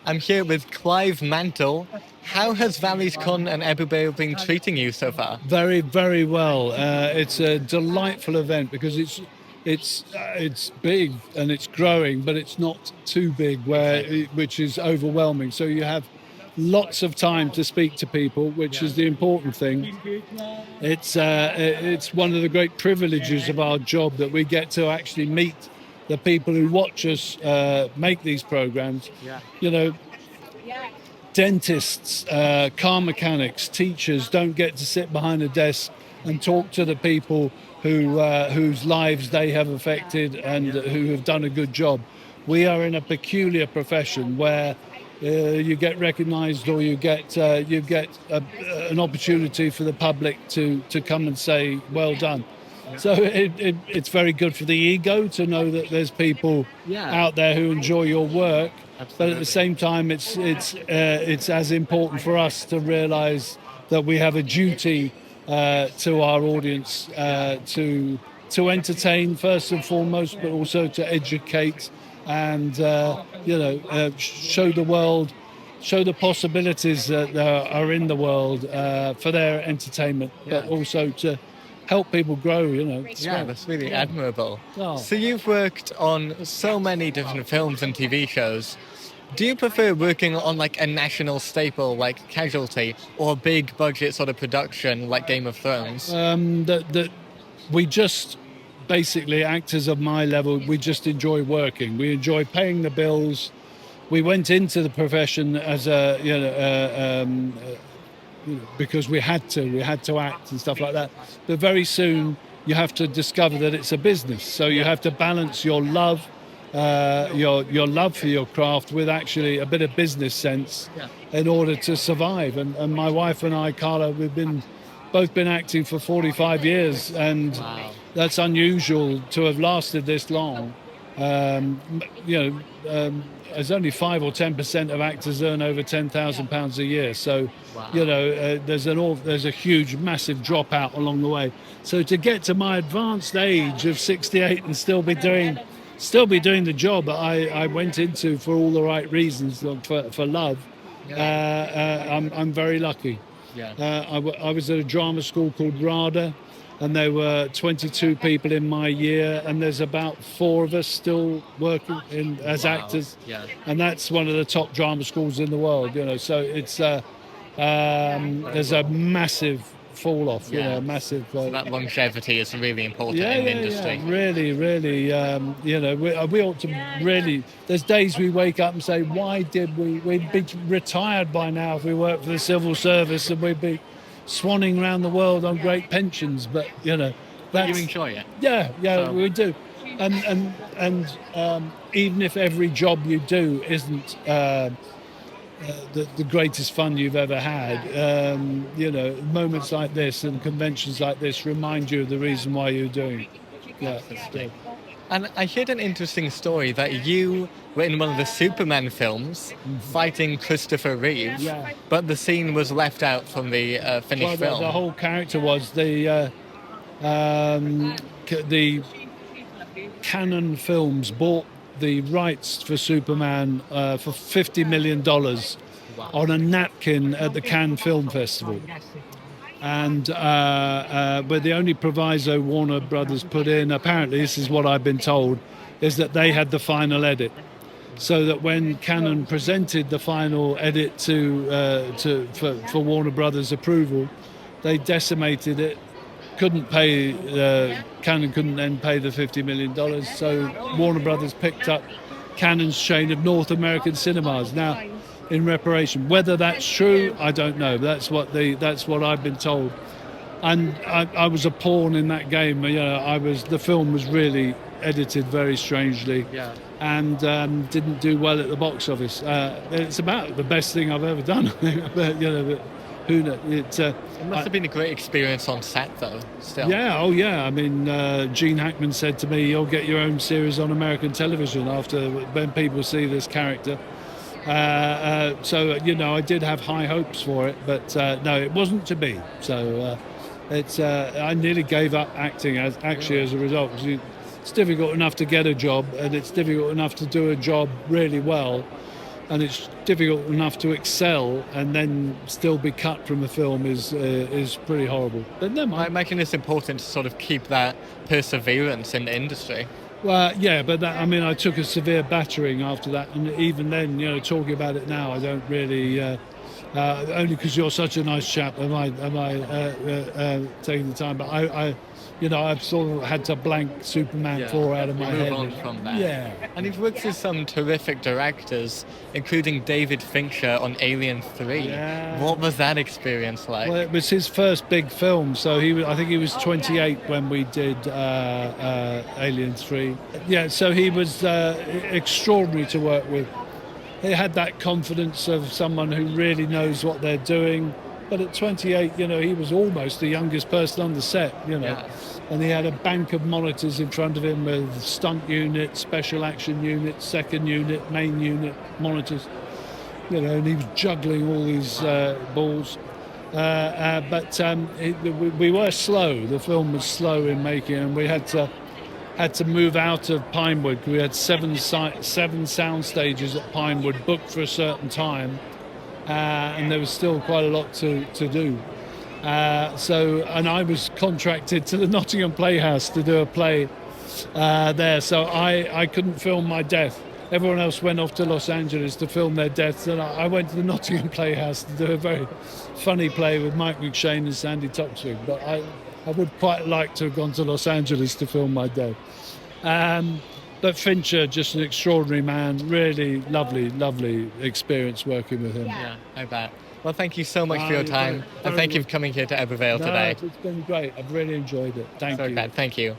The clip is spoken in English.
I'm here with Clive Mantle. How has Valleyscon and Ebbw Vale been treating you so far? Very, very well. It's a delightful event because it's big and it's growing, but it's not too big, which is overwhelming. So you have lots of time to speak to people, which is the important thing. It's one of the great privileges of our job that we get to actually meet the people who watch us make these programs. You know, dentists, car mechanics, teachers don't get to sit behind a desk and talk to the people whose lives they have affected and who have done a good job. We are in a peculiar profession where you get recognised, or you get an opportunity for the public to come and say, "Well done." So it's very good for the ego to know that there's people out there who enjoy your work. Absolutely. But at the same time, it's as important for us to realise that we have a duty to our audience to entertain first and foremost, but also to educate and show the world, show the possibilities that are in the world for their entertainment, but also to help people grow, That's really admirable. Oh. So you've worked on so many different films and TV shows. Do you prefer working on like a national staple like Casualty, or a big budget sort of production like Game of Thrones? We just basically, actors of my level, we just enjoy working. We enjoy paying the bills. We went into the profession as because we had to act and stuff like that. But very soon you have to discover that it's a business. So you have to balance your love, your love for your craft with actually a bit of business sense in order to survive. And my wife and I, Carla, we've both been acting for 45 years, and that's unusual to have lasted this long. There's only 5 or 10% of actors earn over £10,000 a year. So, there's a huge, massive dropout along the way. So to get to my advanced age of 68 and still be doing the job I went into for all the right reasons, for love, I'm very lucky. I was at a drama school called RADA, and there were 22 people in my year, and there's about 4 of us still working as actors. And that's one of the top drama schools in the world, so it's there's a massive fall off, massive. So that longevity is really important in the industry. Really, we ought to really. There's days we wake up and say, why did we'd be retired by now if we worked for the civil service, and we'd be swanning around the world on great pensions, but But you enjoy it. So. We do, and even if every job you do isn't the greatest fun you've ever had, moments like this and conventions like this remind you of the reason why you're doing it. And I heard an interesting story that you were in one of the Superman films fighting Christopher Reeve, but the scene was left out from the finished film. The whole character was the Canon Films bought the rights for Superman for $50 million on a napkin at the Cannes Film Festival. And but the only proviso Warner Brothers put in, apparently this is what I've been told, is that they had the final edit. So that when Canon presented the final edit for Warner Brothers approval, they decimated it. Canon couldn't then pay the $50 million. So Warner Brothers picked up Canon's chain of North American cinemas. Now, in reparation, whether that's true, I don't know. That's what I've been told. And I was a pawn in that game. The film was really edited very strangely, and didn't do well at the box office. It's about the best thing I've ever done. but who knows? It must have been a great experience on set, though. Still. I mean, Gene Hackman said to me, "You'll get your own series on American television when people see this character." So I did have high hopes for it, but no, it wasn't to be. So I nearly gave up acting as a result, because it's difficult enough to get a job, and it's difficult enough to do a job really well. and it's difficult enough to excel and then still be cut from a film is pretty horrible. But never mind. I imagine it's important to sort of keep that perseverance in the industry. Well, yeah, but I mean, I took a severe battering after that, and even then, talking about it now, I don't really. Only because you're such a nice chap, am I taking the time? But I've sort of had to blank Superman 4 out of my head. Move on from that. Yeah. And you've worked with some terrific directors, including David Fincher on Alien 3. Yeah. What was that experience like? Well, it was his first big film, so I think he was 28 when we did Alien 3. Yeah, so he was extraordinary to work with. He had that confidence of someone who really knows what they're doing. But at 28, he was almost the youngest person on the set, Yeah. And he had a bank of monitors in front of him with stunt unit, special action unit, second unit, main unit monitors, and he was juggling all these balls. But we were slow. The film was slow in making, and we had to move out of Pinewood. We had seven sound stages at Pinewood booked for a certain time, and there was still quite a lot to do. And I was contracted to the Nottingham Playhouse to do a play there, so I couldn't film my death. Everyone else went off to Los Angeles to film their deaths, and I went to the Nottingham Playhouse to do a very funny play with Mike McShane and Sandy Toksvig. But I would quite like to have gone to Los Angeles to film my death. But Fincher, just an extraordinary man, really lovely experience working with him. Yeah, I bet. Well, thank you so much for your time, and thank you for coming here to Ebbw Vale today. It's been great. I've really enjoyed it. Thank you. Thank you.